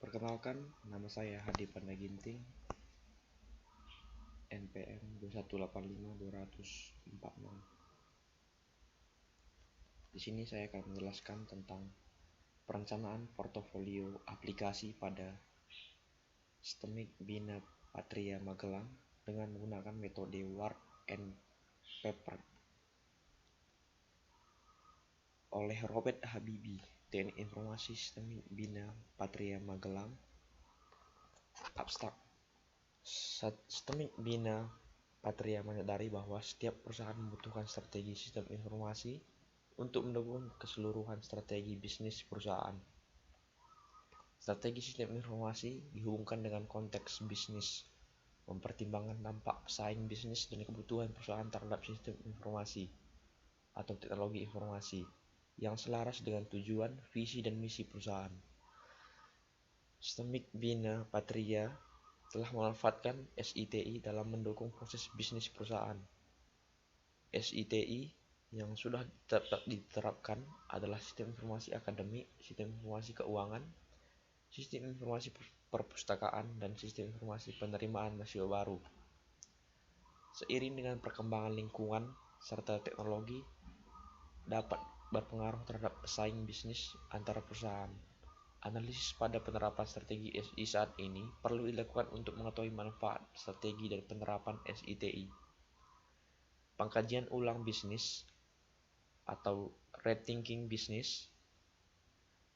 Perkenalkan, nama saya Hadi Pandaginting, NPM 2185246. Di sini saya akan menjelaskan tentang perencanaan portofolio aplikasi pada Sistemik Bina Patria Magelang dengan menggunakan metode work and paper oleh Robert Habibi, Teknik Informasi Sistemik Bina Patria Magelang. Abstrak. Sistemik Bina Patria menyadari bahwa setiap perusahaan membutuhkan strategi sistem informasi untuk mendukung keseluruhan strategi bisnis perusahaan. Strategi sistem informasi dihubungkan dengan konteks bisnis, mempertimbangkan dampak pesaing bisnis dan kebutuhan perusahaan terhadap sistem informasi atau teknologi informasi yang selaras dengan tujuan, visi, dan misi perusahaan. Sistemik Bina Patria telah memanfaatkan SITI dalam mendukung proses bisnis perusahaan. SITI yang sudah diterapkan adalah sistem informasi akademik, sistem informasi keuangan, sistem informasi perpustakaan, dan sistem informasi penerimaan mahasiswa baru. Seiring dengan perkembangan lingkungan serta teknologi dapat berpengaruh terhadap pesaing bisnis antara perusahaan. Analisis pada penerapan strategi SI saat ini perlu dilakukan untuk mengetahui manfaat strategi dan penerapan SITI. Pengkajian ulang bisnis atau rethinking bisnis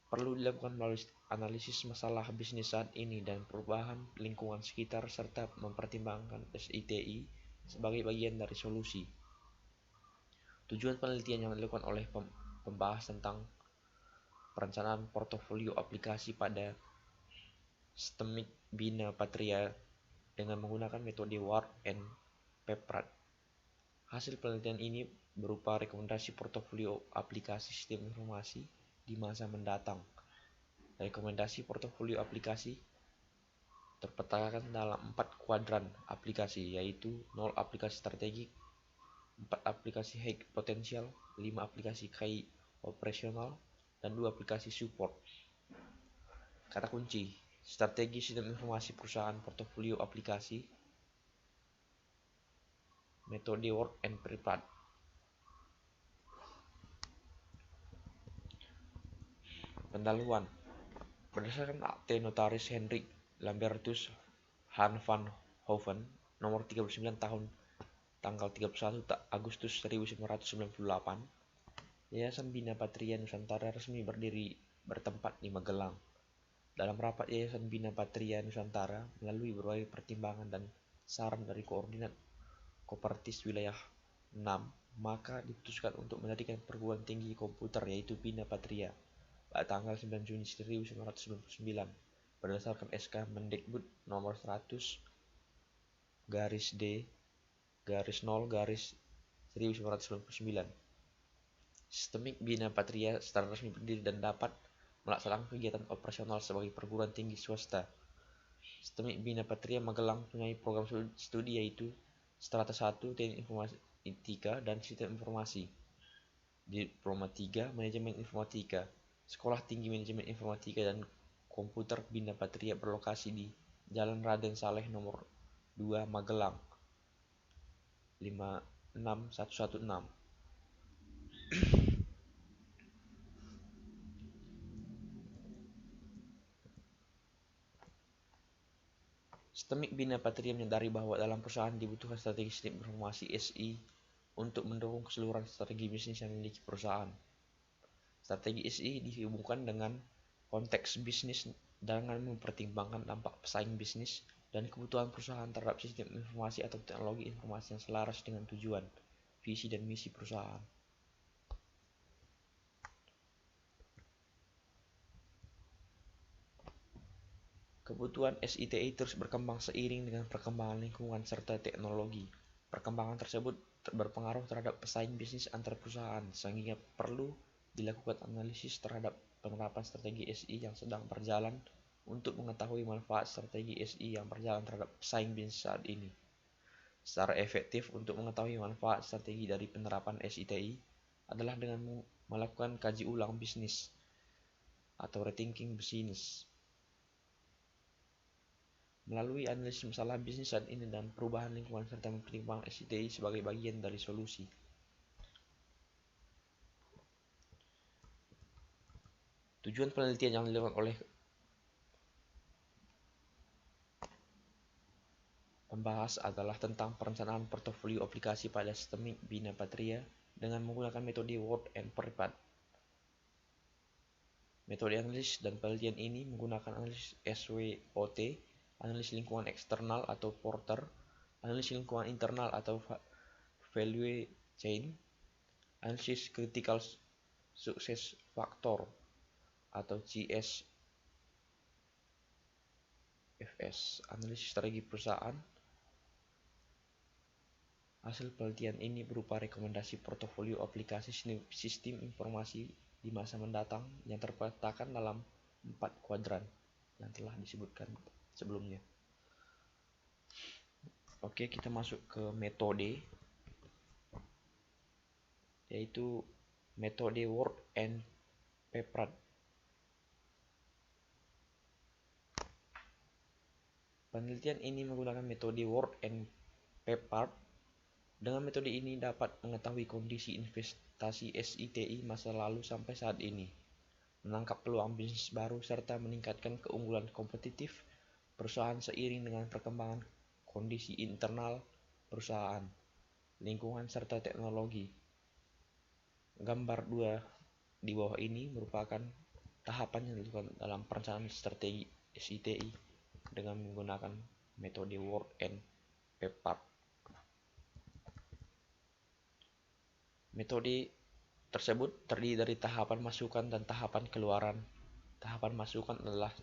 perlu dilakukan melalui analisis masalah bisnis saat ini dan perubahan lingkungan sekitar serta mempertimbangkan SITI sebagai bagian dari solusi. Tujuan penelitian yang dilakukan oleh pembahas tentang perencanaan portofolio aplikasi pada Sistemik Bina Patria dengan menggunakan metode work and paper. Hasil penelitian ini berupa rekomendasi portofolio aplikasi sistem informasi di masa mendatang. Rekomendasi portofolio aplikasi terpetakan dalam 4 kuadran aplikasi, yaitu 0 aplikasi strategik, 4 aplikasi high potensial, 5 aplikasi high operasional, dan 2 aplikasi support. Kata kunci: strategi sistem informasi perusahaan, portofolio aplikasi, metode work and prepared. Pendahuluan. Berdasarkan akte notaris Hendrik Lambertus Han van Hoven nomor 39 tahun tanggal 31 Agustus 1998, Yayasan Bina Patria Nusantara resmi berdiri bertempat di Magelang. Dalam rapat Yayasan Bina Patria Nusantara melalui berbagai pertimbangan dan saran dari koordinat Kopertis wilayah 6, maka diputuskan untuk mendirikan perguruan tinggi komputer yaitu Bina Patria pada tanggal 9 Juni 1999 berdasarkan SK Mendikbud nomor 100 D-0-1999. Sistemik Bina Patria secara resmi berdiri dan dapat melaksanakan kegiatan operasional sebagai perguruan tinggi swasta. Sistemik Bina Patria Magelang mempunyai program studi yaitu Strata 1 Teknik Informatika dan Sistem Informasi, Diploma 3 Manajemen Informatika. Sekolah Tinggi Manajemen Informatika dan Komputer Bina Patria berlokasi di Jalan Raden Saleh nomor 2 Magelang 56116. Sistemik Bina Patria menyadari bahwa dalam perusahaan dibutuhkan strategi sistem informasi SI untuk mendukung keseluruhan strategi bisnis yang dimiliki perusahaan. Strategi SI dihubungkan dengan konteks bisnis dengan mempertimbangkan dampak pesaing bisnis dan kebutuhan perusahaan terhadap sistem informasi atau teknologi informasi yang selaras dengan tujuan, visi, dan misi perusahaan. Kebutuhan SITI terus berkembang seiring dengan perkembangan lingkungan serta teknologi. Perkembangan tersebut berpengaruh terhadap pesaing bisnis antar perusahaan, sehingga perlu dilakukan analisis terhadap penerapan strategi SI yang sedang berjalan untuk mengetahui manfaat strategi SI yang berjalan terhadap pesaing bisnis saat ini. Secara efektif untuk mengetahui manfaat strategi dari penerapan SITI adalah dengan melakukan kaji ulang bisnis atau rethinking bisnis. Melalui analisis masalah bisnis saat ini dan perubahan lingkungan serta mempertimbangkan SITI sebagai bagian dari solusi. Tujuan penelitian yang dilakukan oleh pembahas adalah tentang perencanaan portofolio aplikasi pada sistemik Bina Patria dengan menggunakan metode Word and Prepad. Metode analisis dan penelitian ini menggunakan analisis SWOT, analisis lingkungan eksternal atau Porter, analisis lingkungan internal atau Value Chain, analisis Critical Success Factor atau CSFS, analisis strategi perusahaan. Hasil penelitian ini berupa rekomendasi portofolio aplikasi sistem informasi di masa mendatang yang terpetakan dalam 4 kuadran yang telah disebutkan sebelumnya. Oke, kita masuk ke metode, yaitu metode Word and Prepad. Penelitian ini menggunakan metode Word and Prepad. Dengan metode ini dapat mengetahui kondisi investasi SITI masa lalu sampai saat ini, menangkap peluang bisnis baru serta meningkatkan keunggulan kompetitif perusahaan seiring dengan perkembangan kondisi internal perusahaan, lingkungan serta teknologi. Gambar 2 di bawah ini merupakan tahapan yang dilakukan dalam perencanaan strategi SITI dengan menggunakan metode Word and Prepad. Metode tersebut terdiri dari tahapan masukan dan tahapan keluaran. Tahapan masukan adalah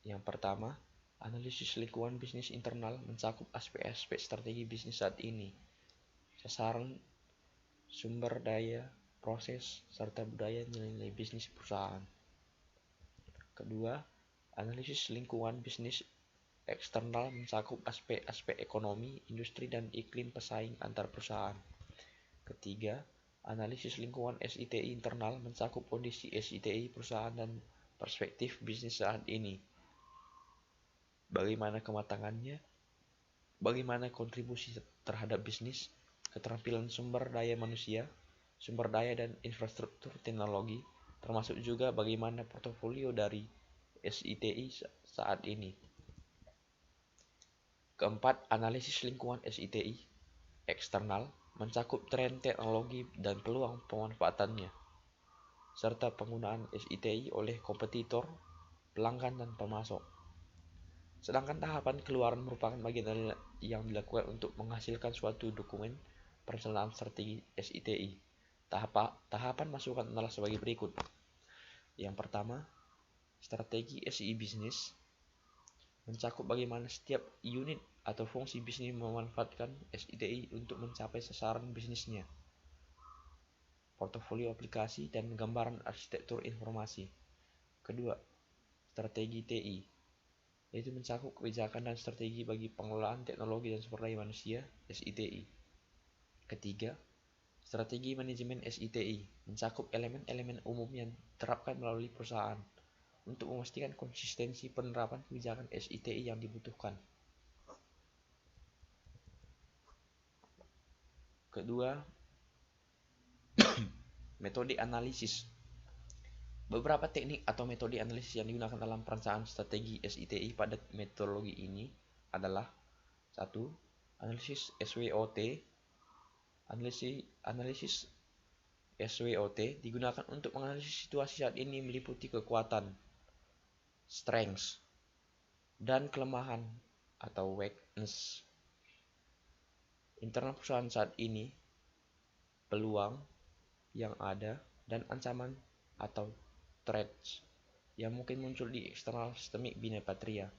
yang pertama, analisis lingkungan bisnis internal mencakup aspek-aspek strategi bisnis saat ini, sasaran, sumber daya, proses, serta budaya nilai-nilai bisnis perusahaan. Kedua, analisis lingkungan bisnis eksternal mencakup aspek-aspek ekonomi, industri, dan iklim pesaing antar perusahaan. Ketiga, analisis lingkungan SITI internal mencakup kondisi SITI perusahaan dan perspektif bisnis saat ini. Bagaimana kematangannya, bagaimana kontribusi terhadap bisnis, keterampilan sumber daya manusia, sumber daya dan infrastruktur teknologi, termasuk juga bagaimana portofolio dari SITI saat ini. Keempat, analisis lingkungan SITI eksternal mencakup tren teknologi dan peluang pemanfaatannya, serta penggunaan SITI oleh kompetitor, pelanggan, dan pemasok. Sedangkan tahapan keluaran merupakan bagian yang dilakukan untuk menghasilkan suatu dokumen perencanaan strategi SITI. Tahapan masukan adalah sebagai berikut. Yang pertama, strategi SI bisnis mencakup bagaimana setiap unit atau fungsi bisnis memanfaatkan SITI untuk mencapai sasaran bisnisnya, portofolio aplikasi, dan gambaran arsitektur informasi. Kedua, strategi TI, yaitu mencakup kebijakan dan strategi bagi pengelolaan teknologi dan sumber daya manusia SITI. Ketiga, strategi manajemen SITI mencakup elemen-elemen umum yang diterapkan melalui perusahaan untuk memastikan konsistensi penerapan kebijakan SITI yang dibutuhkan. Kedua, metode analisis. Beberapa teknik atau metode analisis yang digunakan dalam perencanaan strategi SITI pada metodologi ini adalah 1. Analisis SWOT. Analisis SWOT digunakan untuk menganalisis situasi saat ini meliputi kekuatan, strengths, dan kelemahan atau weakness internal perusahaan saat ini, peluang yang ada, dan ancaman atau threats yang mungkin muncul di eksternal sistemik Bina Patria.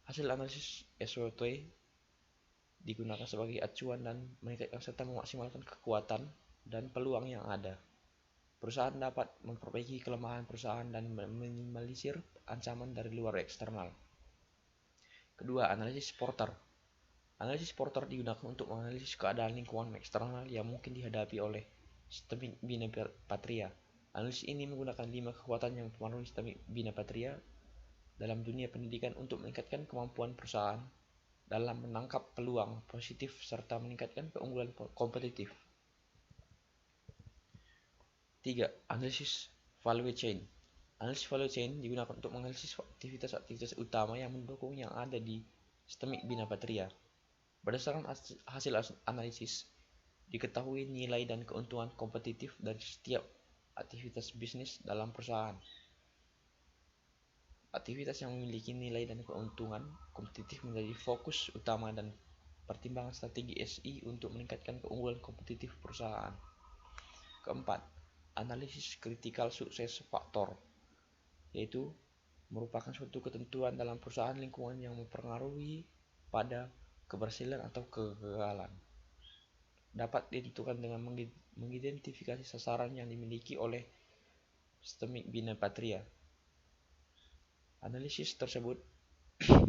Hasil analisis SWOT digunakan sebagai acuan dan meningkatkan serta memaksimalkan kekuatan dan peluang yang ada. Perusahaan dapat memperbaiki kelemahan perusahaan dan meminimalisir ancaman dari luar eksternal. Kedua, analisis Porter. Analisis Porter digunakan untuk menganalisis keadaan lingkungan eksternal yang mungkin dihadapi oleh sistemik Bina Patria. Analisis ini menggunakan 5 kekuatan yang mempengaruhi sistemik Bina Patria dalam dunia pendidikan untuk meningkatkan kemampuan perusahaan dalam menangkap peluang positif serta meningkatkan keunggulan kompetitif. 3. Analisis value chain. Analisis value chain digunakan untuk menganalisis aktivitas-aktivitas utama yang mendukung yang ada di sistemik Bina Patria. Berdasarkan hasil analisis, diketahui nilai dan keuntungan kompetitif dari setiap aktivitas bisnis dalam perusahaan. Aktivitas yang memiliki nilai dan keuntungan kompetitif menjadi fokus utama dan pertimbangan strategi SI untuk meningkatkan keunggulan kompetitif perusahaan. Keempat, analisis critical success factor, yaitu merupakan suatu ketentuan dalam perusahaan lingkungan yang mempengaruhi pada keberhasilan atau kegagalan. Dapat ditentukan dengan mengidentifikasi sasaran yang dimiliki oleh sistemik Bina Patria. Analisis tersebut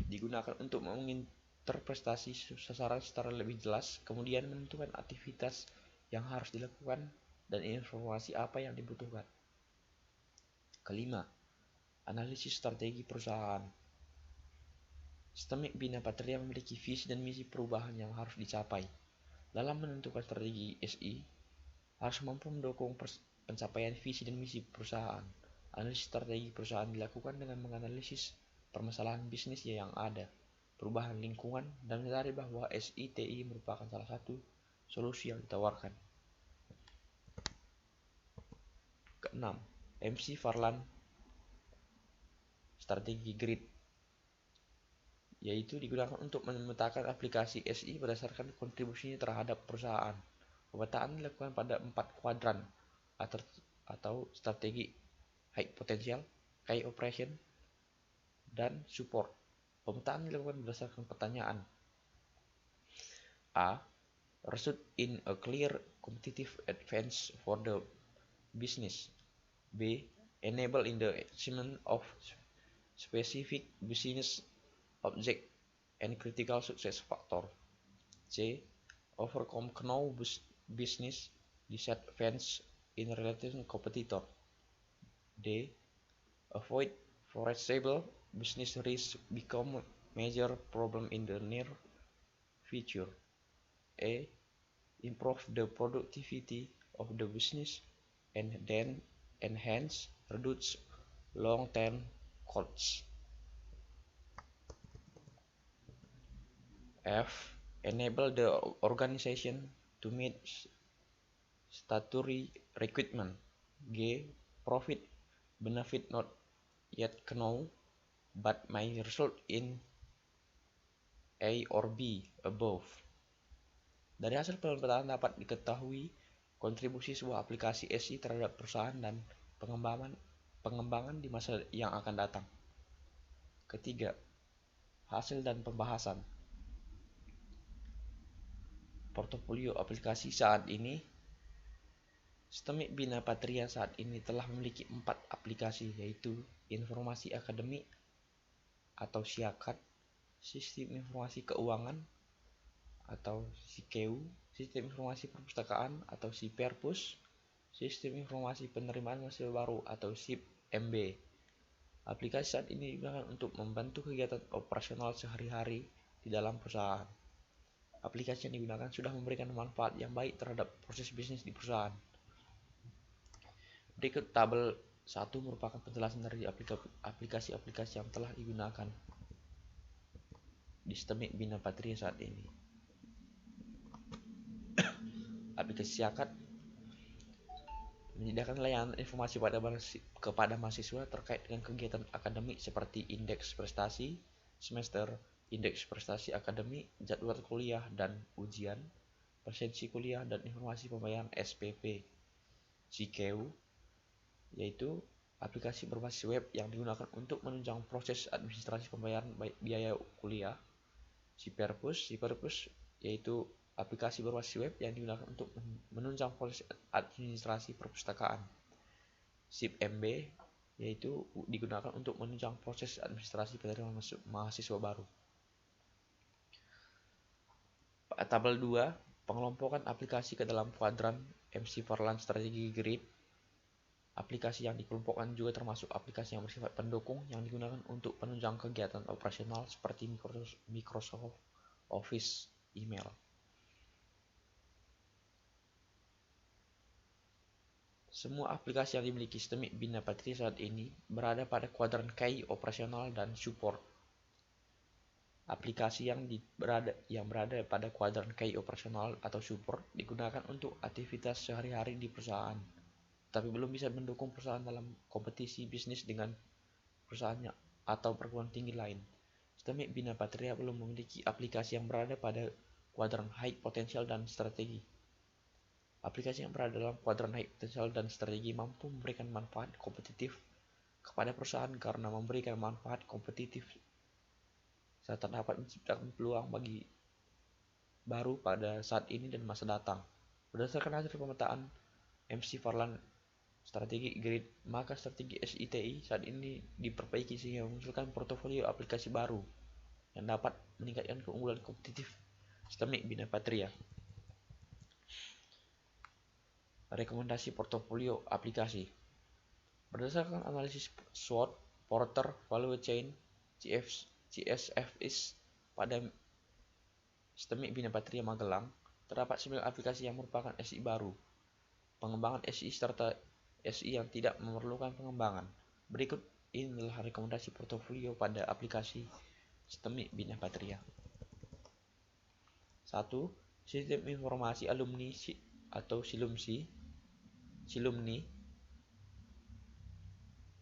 digunakan untuk menginterpretasi sasaran secara lebih jelas, kemudian menentukan aktivitas yang harus dilakukan dan informasi apa yang dibutuhkan. Kelima, analisis strategi perusahaan. Sistemik Bina Patria memiliki visi dan misi perubahan yang harus dicapai. Dalam menentukan strategi SI, harus mampu mendukung pencapaian visi dan misi perusahaan. Analisis strategi perusahaan dilakukan dengan menganalisis permasalahan bisnis yang ada, perubahan lingkungan, dan menyadari bahwa SITI merupakan salah satu solusi yang ditawarkan. Keenam, MC Farland Strategi Grid, yaitu digunakan untuk memetakan aplikasi SI berdasarkan kontribusinya terhadap perusahaan. Pemetaan dilakukan pada 4 kuadran atau strategi: high potential, high operation, dan support. Pemetaan dilakukan berdasarkan pertanyaan: A. Result in a clear competitive advantage for the business. B. Enable in the achievement of specific business object and critical success factor. C. Overcome known business disadvantage in relation competitor. D. Avoid foreseeable business risk become major problem in the near future. A. Improve the productivity of the business and then enhance reduce long-term costs. F. Enable the organization to meet statutory requirement. G. Profit benefit not yet known but may result in A or B above. Dari hasil pemetaan dapat diketahui kontribusi sebuah aplikasi SI terhadap perusahaan dan pengembangan di masa yang akan datang. Ketiga, hasil dan pembahasan. Portofolio aplikasi saat ini. Sistemik Bina Patria saat ini telah memiliki 4 aplikasi, yaitu Informasi Akademik atau SIAKAD, Sistem Informasi Keuangan atau SIKEU, Sistem Informasi Perpustakaan atau SIPERPUS, Sistem Informasi Penerimaan Mahasiswa Baru atau SIP-MB. Aplikasi saat ini digunakan untuk membantu kegiatan operasional sehari-hari di dalam perusahaan. Aplikasi yang digunakan sudah memberikan manfaat yang baik terhadap proses bisnis di perusahaan. Berikut tabel 1 merupakan penjelasan dari aplikasi-aplikasi yang telah digunakan di sistemik Bina Patria saat ini. Aplikasi SIAKAD menyediakan layanan informasi kepada mahasiswa terkait dengan kegiatan akademik seperti indeks prestasi semester, indeks prestasi akademik, jadwal kuliah dan ujian, presensi kuliah, dan informasi pembayaran SPP. SIKEU, yaitu aplikasi berbasis web yang digunakan untuk menunjang proses administrasi pembayaran biaya kuliah. SIPERPUS, yaitu aplikasi berbasis web yang digunakan untuk menunjang proses administrasi perpustakaan. SIP-MB, yaitu digunakan untuk menunjang proses administrasi penerimaan mahasiswa baru. Tabel 2, pengelompokan aplikasi ke dalam kuadran MC Farland Strategi Grid. Aplikasi yang dikelompokkan juga termasuk aplikasi yang bersifat pendukung yang digunakan untuk penunjang kegiatan operasional seperti Microsoft Office email. Semua aplikasi yang dimiliki sistem Bina Patria saat ini berada pada kuadran KI operasional dan support. Aplikasi yang berada pada kuadran KI operasional atau support digunakan untuk aktivitas sehari-hari di perusahaan, tapi belum bisa mendukung perusahaan dalam kompetisi bisnis dengan perusahaannya atau perguruan tinggi lain. Sistem Bina Patria belum memiliki aplikasi yang berada pada kuadran high potential dan strategi. Aplikasi yang berada dalam kuadran high potential dan strategi mampu memberikan manfaat kompetitif kepada perusahaan karena memberikan manfaat kompetitif serta dapat menciptakan peluang bagi baru pada saat ini dan masa datang. Berdasarkan hasil pemetaan MC Farland strategi grid, maka strategi SITI saat ini diperbaiki sehingga memunculkan portofolio aplikasi baru yang dapat meningkatkan keunggulan kompetitif sistemik Bina Patria. Rekomendasi portofolio aplikasi berdasarkan analisis SWOT, Porter, Value Chain, CSFIS pada sistemik Bina Patria Magelang, terdapat 9 aplikasi yang merupakan SI baru, pengembangan SI serta SI yang tidak memerlukan pengembangan. Berikut ini adalah rekomendasi portofolio pada aplikasi sistemik Bina Patria. 1. Sistem informasi alumni atau Silumni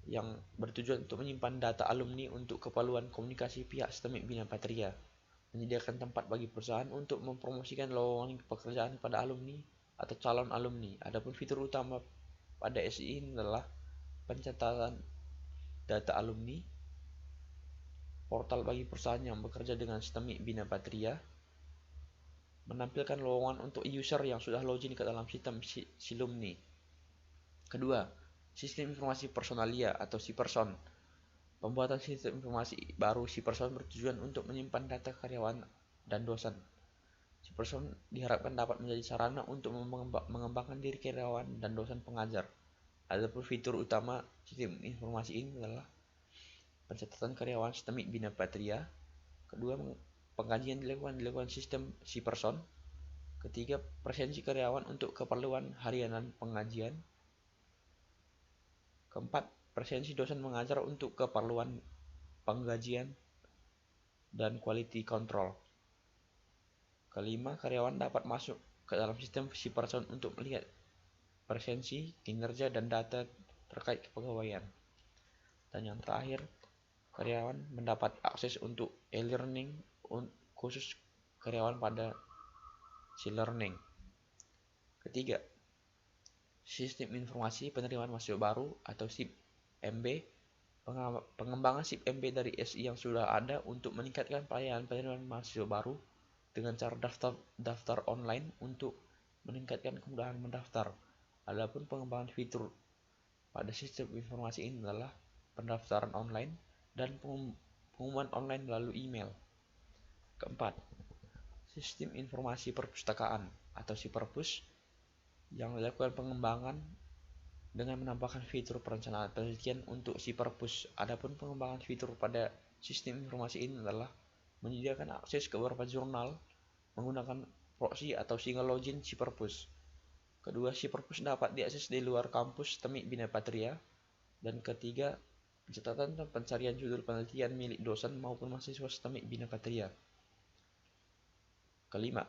yang bertujuan untuk menyimpan data alumni untuk keperluan komunikasi pihak sistemik Bina Patria, menyediakan tempat bagi perusahaan untuk mempromosikan lowongan pekerjaan pada alumni atau calon alumni. Adapun fitur utama pada SI ini adalah pencatatan data alumni, portal bagi perusahaan yang bekerja dengan sistemik Bina Patria, menampilkan lowongan untuk user yang sudah login ke dalam sistem Silumni. Kedua, sistem informasi personalia atau SIPerson. Pembuatan sistem informasi baru SIPerson bertujuan untuk menyimpan data karyawan dan dosen. SIPerson diharapkan dapat menjadi sarana untuk mengembangkan diri karyawan dan dosen pengajar. Adapun fitur utama sistem informasi ini adalah pencatatan karyawan sistemik Bina Patria. Kedua, pengkajian dilakukan sistem SIPerson. Ketiga, presensi karyawan untuk keperluan harian dan pengajian. Keempat, presensi dosen mengajar untuk keperluan penggajian dan quality control. Kelima, karyawan dapat masuk ke dalam sistem SIPerson untuk melihat presensi, kinerja, dan data terkait kepegawaian. Dan yang terakhir, karyawan mendapat akses untuk e-learning khusus karyawan pada SILearning. Ketiga, sistem informasi penerimaan mahasiswa baru atau SIP-MB. Pengembangan SIP-MB dari SI yang sudah ada untuk meningkatkan pelayanan penerimaan mahasiswa baru dengan cara daftar online untuk meningkatkan kemudahan mendaftar. Adapun pengembangan fitur pada sistem informasi ini adalah pendaftaran online dan pengumuman online melalui email. Keempat, sistem informasi perpustakaan atau SIPerpus yang dilakukan pengembangan dengan menambahkan fitur perencanaan penelitian untuk SIPerpus. Adapun pengembangan fitur pada sistem informasi ini adalah menyediakan akses ke beberapa jurnal menggunakan proxy atau single login SIPerpus. Kedua, SIPerpus dapat diakses di luar kampus sistemik Bina Patria. Dan ketiga, pencatatan dan pencarian judul penelitian milik dosen maupun mahasiswa sistemik Bina Patria. Kelima,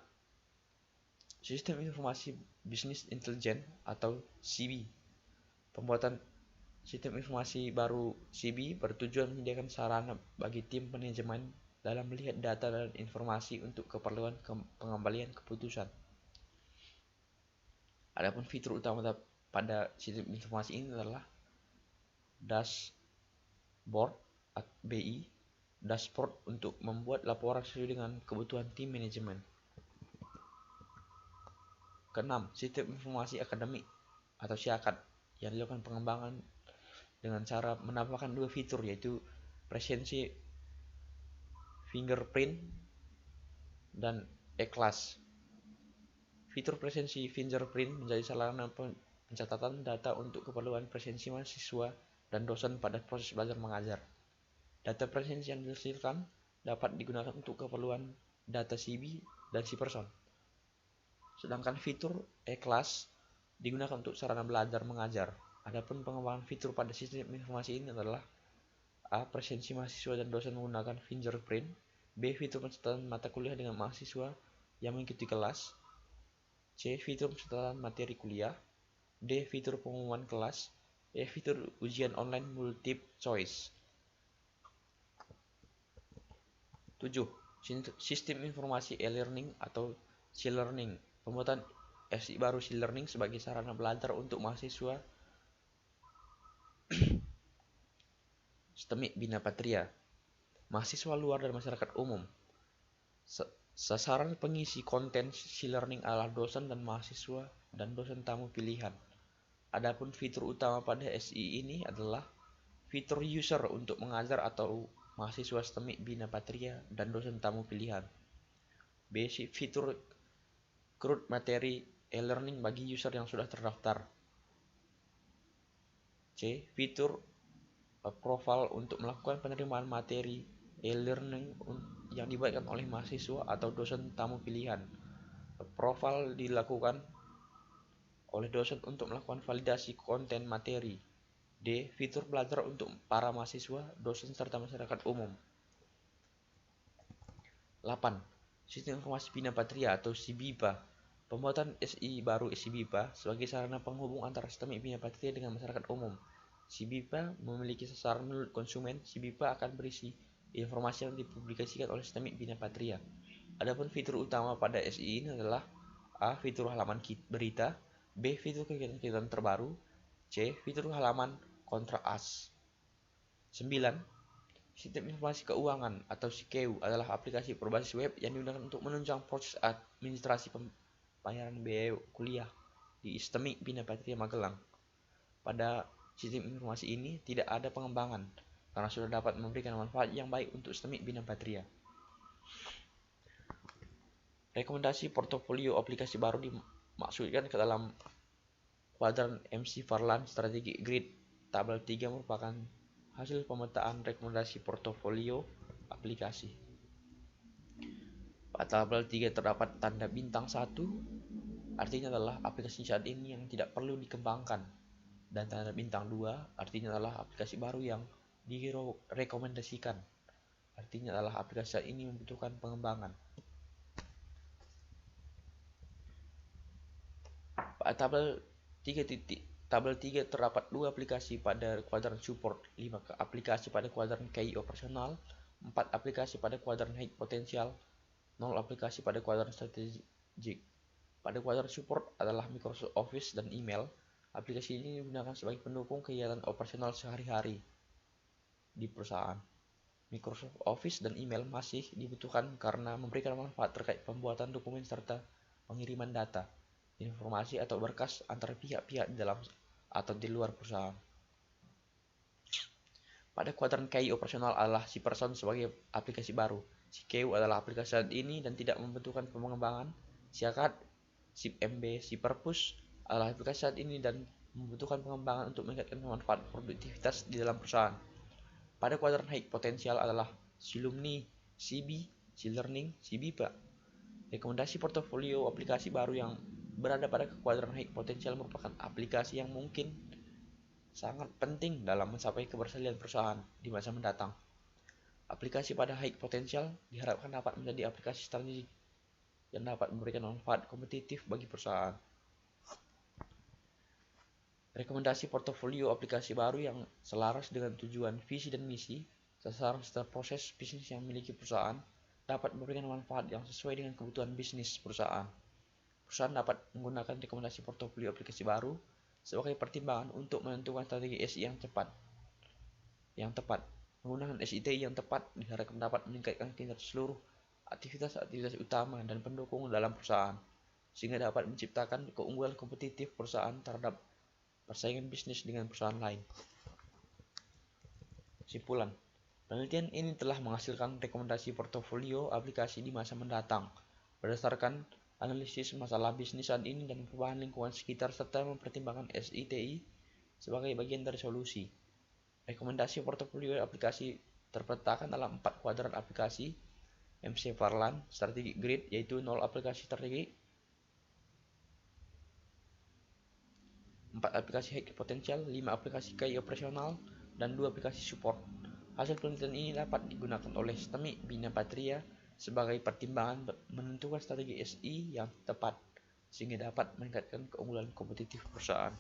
sistem informasi bisnis intelijen atau SIBI. Pembuatan sistem informasi baru SIBI bertujuan menyediakan sarana bagi tim manajemen dalam melihat data dan informasi untuk keperluan pengembalian keputusan. Adapun fitur utama pada sistem informasi ini adalah dashboard BI, dashboard untuk membuat laporan sesuai dengan kebutuhan tim manajemen. Keenam, sistem informasi akademik atau SIAKAD yang dilakukan pengembangan dengan cara menambahkan dua fitur, yaitu presensi fingerprint dan e-class. Fitur presensi fingerprint menjadi sarana pencatatan data untuk keperluan presensi mahasiswa dan dosen pada proses belajar mengajar. Data presensi yang dihasilkan dapat digunakan untuk keperluan data CB dan C-person. Sedangkan fitur e-kelas digunakan untuk sarana belajar mengajar. Adapun pengembangan fitur pada sistem informasi ini adalah A. Presensi mahasiswa dan dosen menggunakan fingerprint. B. Fitur pencatatan mata kuliah dengan mahasiswa yang mengikuti kelas. C. Fitur pencatatan materi kuliah. D. Fitur pengumuman kelas. E. Fitur ujian online multiple choice. 7. Sistem informasi e-learning atau C-learning. Pembuatan SI baru C-learning sebagai sarana belajar untuk mahasiswa STEMIK Bina Patria, mahasiswa luar dan masyarakat umum. Sasaran pengisi konten C-learning adalah dosen dan mahasiswa dan dosen tamu pilihan. Adapun fitur utama pada SI ini adalah fitur user untuk mengajar atau mahasiswa STEMIK Bina Patria dan dosen tamu pilihan. B. Fitur CRUD materi e-learning bagi user yang sudah terdaftar. C. Fitur profile untuk melakukan penerimaan materi e-learning yang dibuatkan oleh mahasiswa atau dosen tamu pilihan. Profile dilakukan oleh dosen untuk melakukan validasi konten materi. D. Fitur belajar untuk para mahasiswa, dosen, serta masyarakat umum. 8. Sistem Informasi Bina Patria atau SIBIPA. Pembuatan SI baru SIBIPA sebagai sarana penghubung antara STEMIK Bina Patria dengan masyarakat umum. SIBIPA memiliki sasaran menurut konsumen. SIBIPA akan berisi informasi yang dipublikasikan oleh STEMIK Bina Patria. Adapun fitur utama pada SI ini adalah A. Fitur halaman berita. B. Fitur kegiatan-kegiatan terbaru. C. Fitur halaman kontrak as. 9. Sistem Informasi Keuangan atau SIKEU adalah aplikasi berbasis web yang digunakan untuk menunjang proses administrasi pembayaran biaya kuliah di STEMIK Bina Patria Magelang. Pada sistem informasi ini tidak ada pengembangan karena sudah dapat memberikan manfaat yang baik untuk STEMIK Bina Patria. Rekomendasi portofolio aplikasi baru dimaksudkan ke dalam kuadran McFarland Strategic Grid. Tabel 3 merupakan hasil pemetaan rekomendasi portofolio aplikasi. Pada tabel 3 terdapat tanda bintang 1, artinya adalah aplikasi saat ini yang tidak perlu dikembangkan. Dan tanda bintang 2 artinya adalah aplikasi baru yang direkomendasikan. Artinya adalah aplikasi saat ini membutuhkan pengembangan. Pada tabel 3 terdapat 2 aplikasi pada kuadran support, 5 aplikasi pada kuadran KI operasional, 4 aplikasi pada kuadran high potensial, 0 aplikasi pada kuadran strategik. Pada kuadran support adalah Microsoft Office dan email. Aplikasi ini digunakan sebagai pendukung kegiatan operasional sehari-hari di perusahaan. Microsoft Office dan email masih dibutuhkan karena memberikan manfaat terkait pembuatan dokumen serta pengiriman data, informasi atau berkas antar pihak-pihak di dalam atau di luar perusahaan. Pada kuadran KI operasional adalah C-person sebagai aplikasi baru. SIKEU adalah aplikasi saat ini dan tidak membutuhkan pengembangan. SIACAD, SIPMB, SIPERPUS adalah aplikasi saat ini dan membutuhkan pengembangan untuk meningkatkan manfaat produktivitas di dalam perusahaan. Pada kuadran high potensial adalah SILUMNI, CB, C-learning, SIBIPA. Rekomendasi portofolio aplikasi baru yang berada pada kuadran high potensial merupakan aplikasi yang mungkin sangat penting dalam mencapai keberhasilan perusahaan di masa mendatang. Aplikasi pada high potensial diharapkan dapat menjadi aplikasi strategik yang dapat memberikan manfaat kompetitif bagi perusahaan. Rekomendasi portofolio aplikasi baru yang selaras dengan tujuan, visi, dan misi, sasaran serta proses bisnis yang memiliki perusahaan dapat memberikan manfaat yang sesuai dengan kebutuhan bisnis perusahaan. Perusahaan dapat menggunakan rekomendasi portofolio aplikasi baru sebagai pertimbangan untuk menentukan strategi SI yang tepat. Menggunakan SITI yang tepat diharapkan dapat meningkatkan kinerja seluruh aktivitas utama dan pendukung dalam perusahaan, sehingga dapat menciptakan keunggulan kompetitif perusahaan terhadap persaingan bisnis dengan perusahaan lain. Kesimpulan, penelitian ini telah menghasilkan rekomendasi portofolio aplikasi di masa mendatang berdasarkan analisis masalah bisnis saat ini dan perubahan lingkungan sekitar, serta mempertimbangkan SITI sebagai bagian dari solusi. Rekomendasi portofolio aplikasi terpetakan dalam 4 kuadran aplikasi MC Farland Strategic Grid, yaitu 0 aplikasi strategi, 4 aplikasi high potensial, 5 aplikasi key operasional, dan 2 aplikasi support. Hasil penelitian ini dapat digunakan oleh STEMI Bina Patria sebagai pertimbangan menentukan strategi SI yang tepat, sehingga dapat meningkatkan keunggulan kompetitif perusahaan.